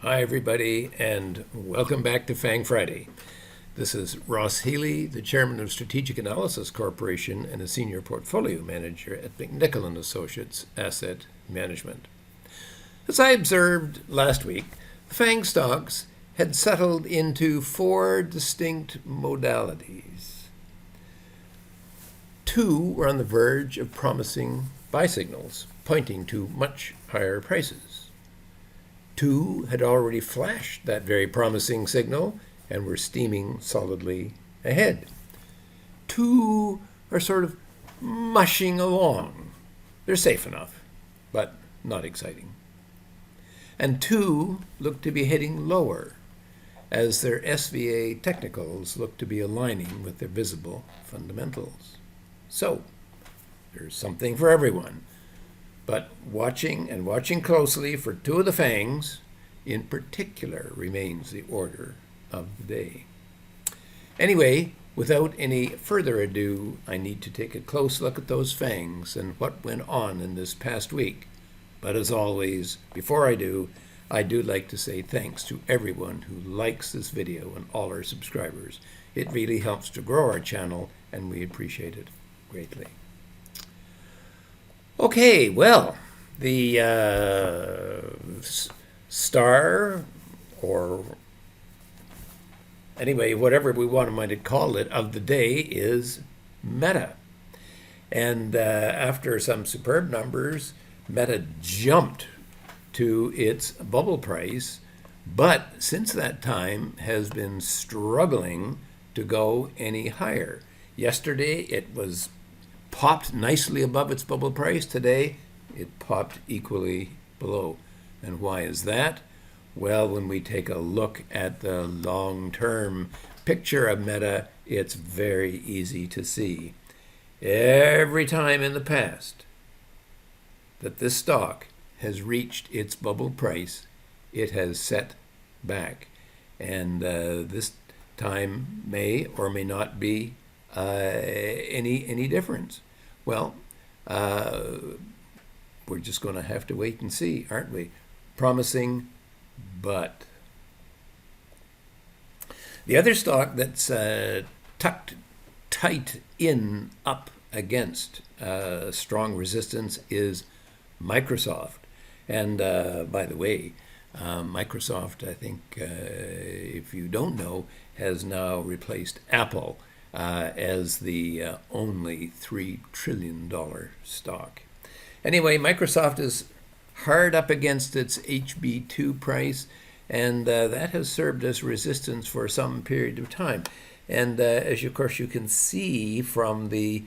Hi, everybody, and welcome back to FANG Friday. This is Ross Healy, the chairman of Strategic Analysis Corporation and a senior portfolio manager at McNichol and Associates Asset Management. As I observed last week, the FANG stocks had settled into four distinct modalities. Two were on the verge of promising buy signals, pointing to much higher prices. Two had already flashed that very promising signal and were steaming solidly ahead. Two are sort of mushing along. They're safe enough, but not exciting. And two look to be heading lower, as their SVA technicals look to be aligning with their visible fundamentals. So, there's something for everyone. But watching closely for two of the FANGs in particular remains the order of the day. Anyway, without any further ado, I need to take a close look at those FANGs and what went on in this past week. But as always, before I do like to say thanks to everyone who likes this video and all our subscribers. It really helps to grow our channel, and we appreciate it greatly. Okay, well, the star, or anyway, whatever we want to call it, of the day is Meta. And after some superb numbers, Meta jumped to its bubble price, but since that time has been struggling to go any higher. Yesterday, it was popped nicely above its bubble price. Today, it popped equally below. And why is that? Well, when we take a look at the long-term picture of Meta, it's very easy to see. Every time in the past that this stock has reached its bubble price, it has set back. And this time may or may not be any difference. Well, we're just going to have to wait and see, aren't we? Promising, but the other stock that's tucked tight in up against strong resistance is Microsoft. And by the way, Microsoft, I think, if you don't know, has now replaced Apple as the only $3 trillion stock. Anyway, Microsoft is hard up against its HB2 price, and that has served as resistance for some period of time. And as of course you can see from the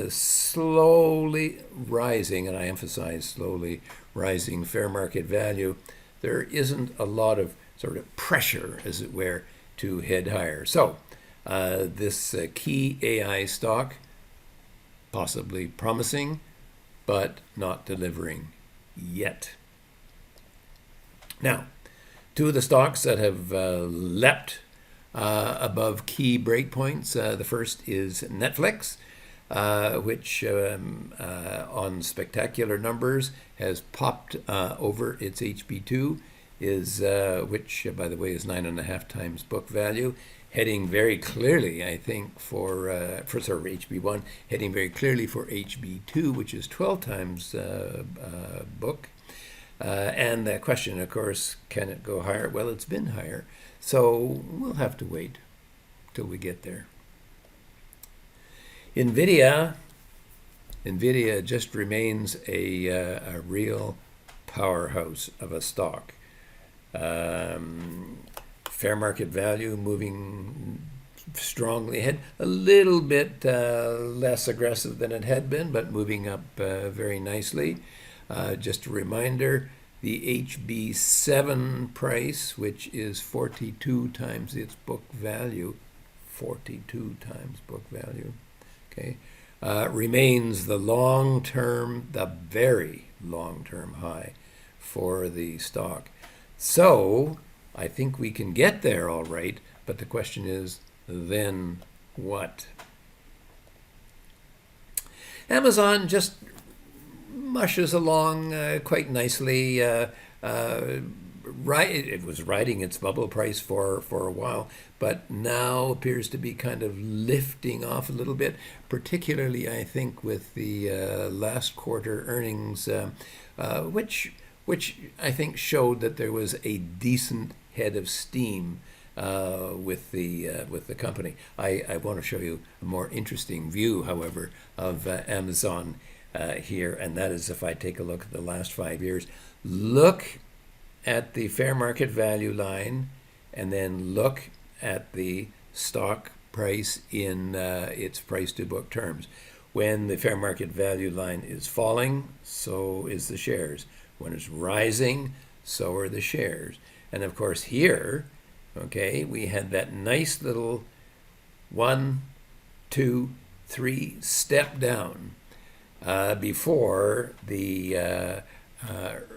slowly rising, and I emphasize slowly rising fair market value, there isn't a lot of sort of pressure, as it were, to head higher. So this key AI stock, possibly promising, but not delivering yet. Now, two of the stocks that have leapt above key breakpoints. The first is Netflix, which on spectacular numbers has popped over its HB2, which, by the way, is 9.5 times book value, heading very clearly, I think, for HB1, heading very clearly for HB2, which is 12 times book. And the question, of course, can it go higher? Well, it's been higher, so we'll have to wait till we get there. NVIDIA just remains a real powerhouse of a stock. Fair market value moving strongly ahead, a little bit less aggressive than it had been, but moving up very nicely. Just a reminder, the HB7 price, which is 42 times its book value, 42 times book value, okay, remains the very long-term high for the stock. So I think we can get there all right, but the question is, then what? Amazon just mushes along quite nicely, right, it was riding its bubble price for a while, but now appears to be kind of lifting off a little bit, particularly I think with the last quarter earnings, which I think showed that there was a decent head of steam with the company. I want to show you a more interesting view, however, of Amazon here, and that is if I take a look at the last 5 years. Look at the fair market value line, and then look at the stock price in its price to book terms. When the fair market value line is falling, so is the shares. When it's rising, so are the shares. And of course here, okay, we had that nice little 1, 2, 3 step down before the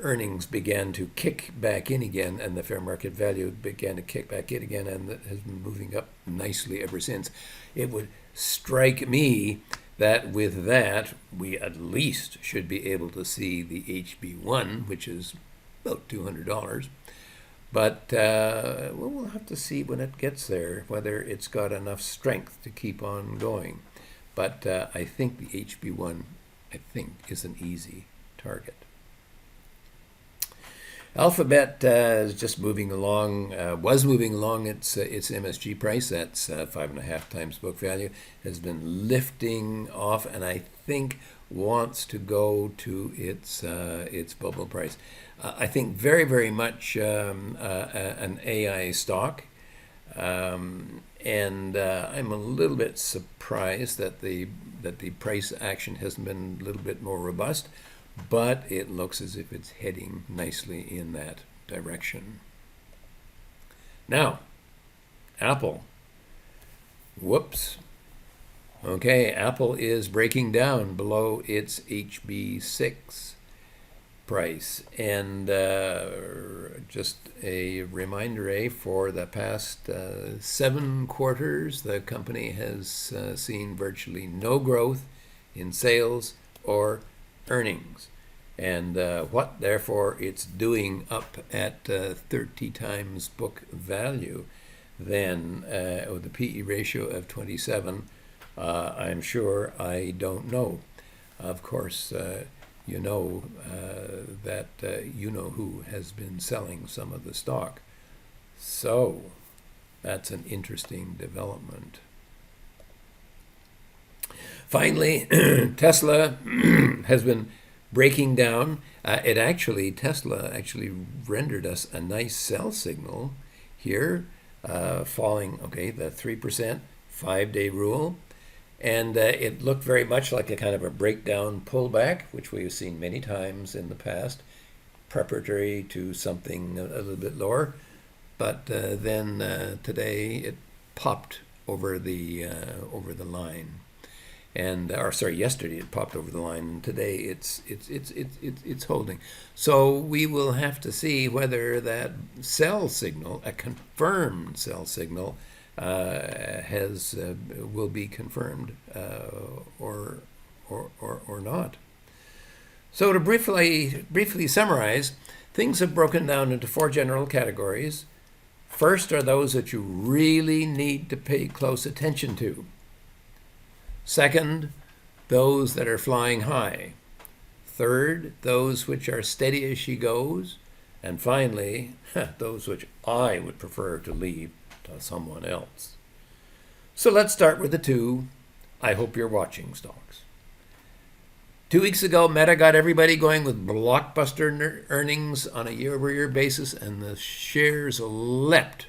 earnings began to kick back in again, and the fair market value began to kick back in again, and has been moving up nicely ever since. It would strike me that with that, we at least should be able to see the HB1, which is about $200. But we'll have to see when it gets there whether it's got enough strength to keep on going. But I think the HB1, is an easy target. Alphabet is just moving along, was moving along its MSG price. That's 5.5 times book value. Has been lifting off, and I think wants to go to its bubble price. I think very, very much an AI stock, and I'm a little bit surprised that the price action hasn't been a little bit more robust. But it looks as if it's heading nicely in that direction. Now, Apple. Whoops. Okay, Apple is breaking down below its HB6 price. And just a reminder, for the past 7 quarters, the company has seen virtually no growth in sales or earnings, and what therefore it's doing up at 30 times book value, then with the PE ratio of 27, I'm sure I don't know. Of course, you know that you know who has been selling some of the stock, so that's an interesting development. Finally, Tesla has been breaking down. Tesla actually rendered us a nice sell signal here, falling, okay, the 3% 5-day rule. And it looked very much like a kind of a breakdown pullback, which we've seen many times in the past, preparatory to something a little bit lower. But then today it popped over the line. And yesterday it popped over the line, and today it's holding. So we will have to see whether that sell signal, a confirmed sell signal, will be confirmed or not. So to briefly summarize, things have broken down into 4 general categories. First are those that you really need to pay close attention to. Second, those that are flying high. Third, those which are steady as she goes. And finally, those which I would prefer to leave to someone else. So let's start with the 2 I hope you're watching stocks. 2 weeks ago, Meta got everybody going with blockbuster earnings on a year-over-year basis, and the shares leapt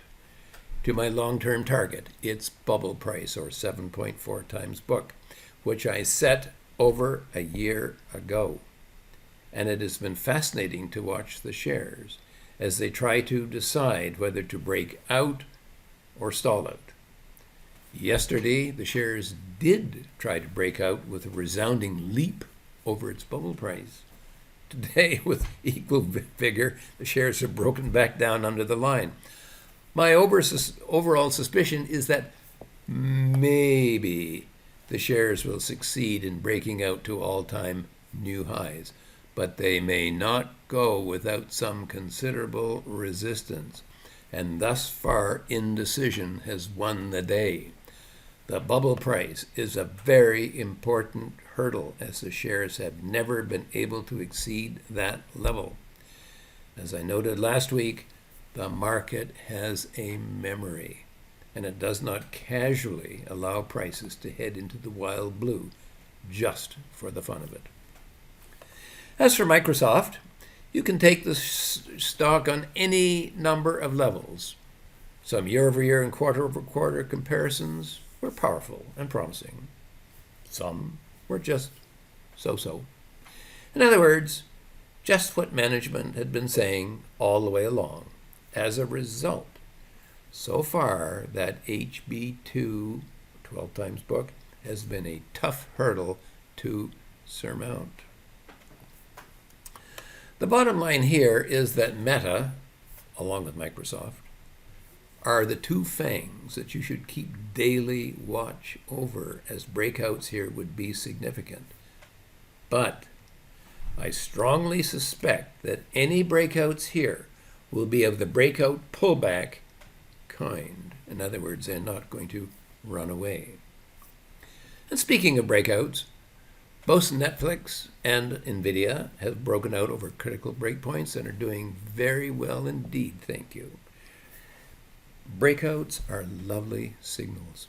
to my long-term target, its bubble price, or 7.4 times book, which I set over a year ago. And it has been fascinating to watch the shares as they try to decide whether to break out or stall out. Yesterday, the shares did try to break out with a resounding leap over its bubble price. Today, with equal vigor, the shares have broken back down under the line. My overall suspicion is that maybe the shares will succeed in breaking out to all-time new highs. but they may not go without some considerable resistance, and thus far indecision has won the day. The bubble price is a very important hurdle, as the shares have never been able to exceed that level. As I noted last week, the market has a memory, and it does not casually allow prices to head into the wild blue just for the fun of it. As for Microsoft, you can take the stock on any number of levels. Some year-over-year and quarter-over-quarter comparisons were powerful and promising. Some were just so-so. In other words, just what management had been saying all the way along. As a result, so far that HB2, 12 times book, has been a tough hurdle to surmount. The bottom line here is that Meta, along with Microsoft, are the two FANGs that you should keep daily watch over, as breakouts here would be significant. But I strongly suspect that any breakouts here will be of the breakout pullback kind. In other words, they're not going to run away. And speaking of breakouts, both Netflix and NVIDIA have broken out over critical breakpoints and are doing very well indeed, thank you. Breakouts are lovely signals.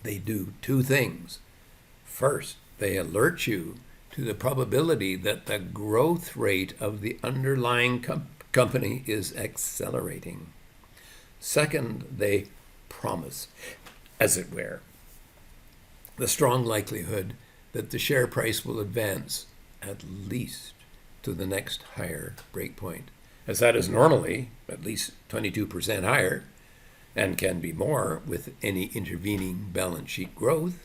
They do two things. First, they alert you to the probability that the growth rate of the underlying company is accelerating. Second, they promise, as it were, the strong likelihood that the share price will advance at least to the next higher breakpoint, as that is normally at least 22% higher and can be more with any intervening balance sheet growth.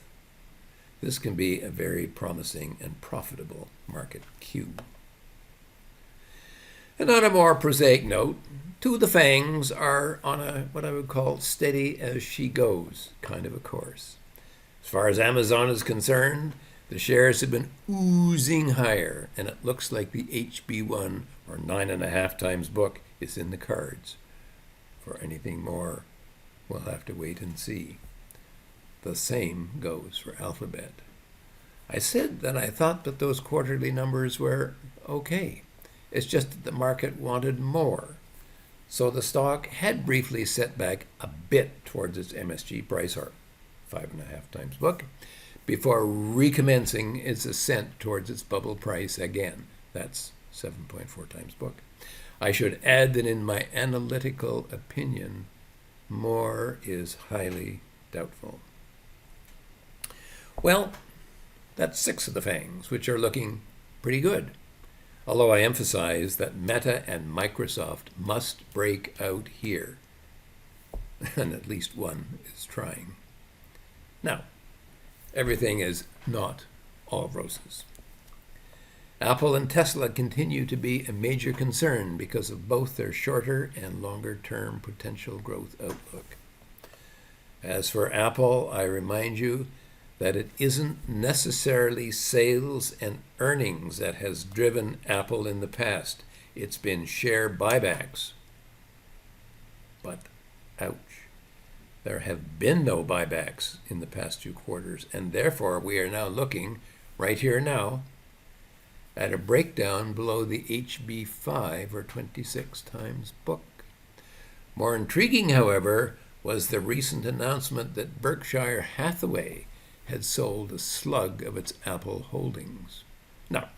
This can be a very promising and profitable market cue. And on a more prosaic note, two of the FANGs are on a what I would call steady as she goes kind of a course. As far as Amazon is concerned, the shares have been oozing higher, and it looks like the HB1 or 9.5 times book is in the cards. For anything more, we'll have to wait and see. The same goes for Alphabet. I said that I thought that those quarterly numbers were okay. It's just that the market wanted more. So the stock had briefly set back a bit towards its MSG price, or 5.5 times book, before recommencing its ascent towards its bubble price again. That's 7.4 times book. I should add that in my analytical opinion, more is highly doubtful. Well, that's 6 of the FANGs, which are looking pretty good. Although I emphasize that Meta and Microsoft must break out here, and at least one is trying. Now, everything is not all roses. Apple and Tesla continue to be a major concern because of both their shorter and longer-term potential growth outlook. As for Apple, I remind you that it isn't necessarily sales and earnings that has driven Apple in the past. It's been share buybacks. But, ouch. There have been no buybacks in the past 2 quarters, and therefore we are now looking, right here now, at a breakdown below the HB5 or 26 times book. More intriguing, however, was the recent announcement that Berkshire Hathaway had sold a slug of its Apple holdings. Now,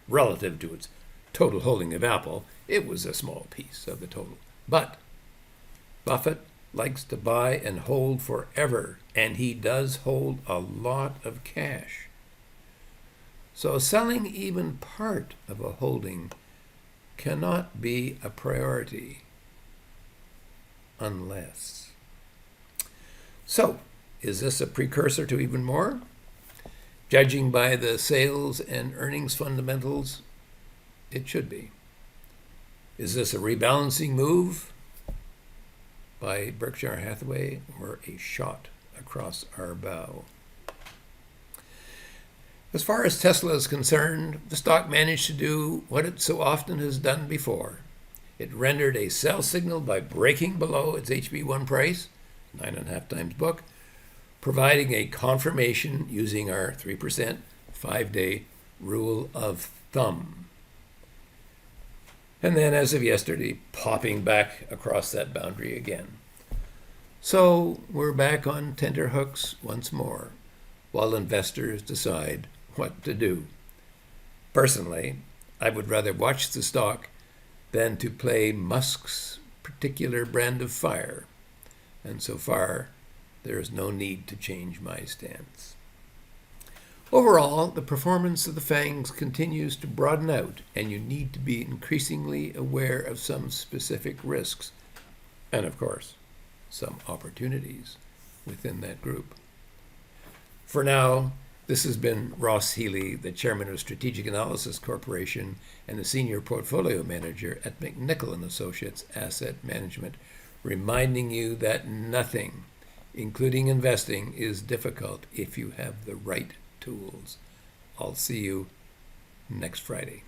relative to its total holding of Apple, it was a small piece of the total. But Buffett likes to buy and hold forever, and he does hold a lot of cash. So selling even part of a holding cannot be a priority unless. So, is this a precursor to even more? Judging by the sales and earnings fundamentals, it should be. Is this a rebalancing move by Berkshire Hathaway or a shot across our bow? As far as Tesla is concerned, the stock managed to do what it so often has done before. It rendered a sell signal by breaking below its HB1 price, 9.5 times book, providing a confirmation using our 3% 5-day rule of thumb. And then, as of yesterday, popping back across that boundary again. So we're back on tenterhooks once more, while investors decide what to do. Personally, I would rather watch the stock than to play Musk's particular brand of fire, and so far there is no need to change my stance. Overall, the performance of the FANGs continues to broaden out, and you need to be increasingly aware of some specific risks, and of course, some opportunities within that group. For now, this has been Ross Healy, the chairman of Strategic Analysis Corporation and the senior portfolio manager at McNichol & Associates Asset Management, reminding you that nothing, including investing, is difficult if you have the right tools. I'll see you next Friday.